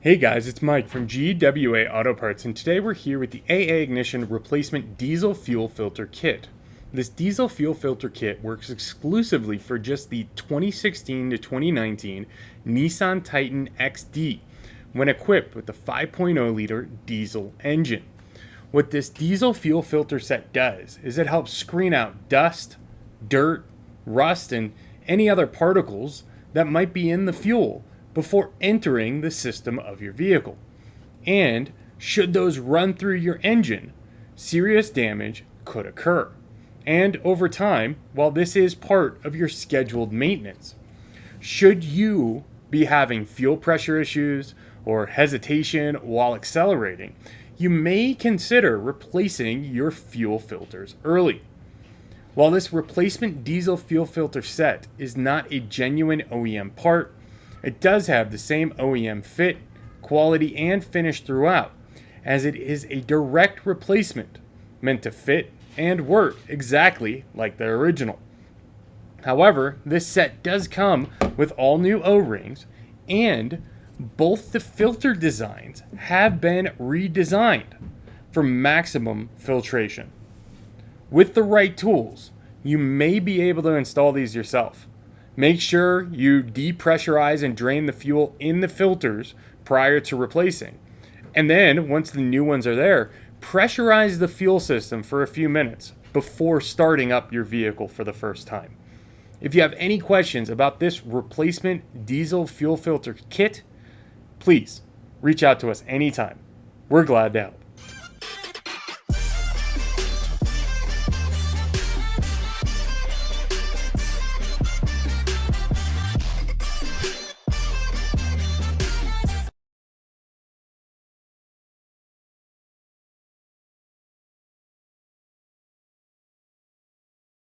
Hey guys, it's Mike from GWA Auto Parts, and today we're here with the AA Ignition Replacement Diesel Fuel Filter Kit. This diesel fuel filter kit works exclusively for just the 2016 to 2019 Nissan Titan XD when equipped with the 5.0 liter diesel engine. What this diesel fuel filter set does is it helps screen out dust, dirt, rust, and any other particles that might be in the fuel before entering the system of your vehicle. And should those run through your engine, serious damage could occur. And over time, while this is part of your scheduled maintenance, should you be having fuel pressure issues or hesitation while accelerating, you may consider replacing your fuel filters early. While this replacement diesel fuel filter set is not a genuine OEM part, it does have the same OEM fit, quality, and finish throughout, as it is a direct replacement meant to fit and work exactly like the original. However, this set does come with all new O-rings, and both the filter designs have been redesigned for maximum filtration. With the right tools, you may be able to install these yourself. Make sure you depressurize and drain the fuel in the filters prior to replacing. And then, once the new ones are there, pressurize the fuel system for a few minutes before starting up your vehicle for the first time. If you have any questions about this replacement diesel fuel filter kit, please reach out to us anytime. We're glad to help.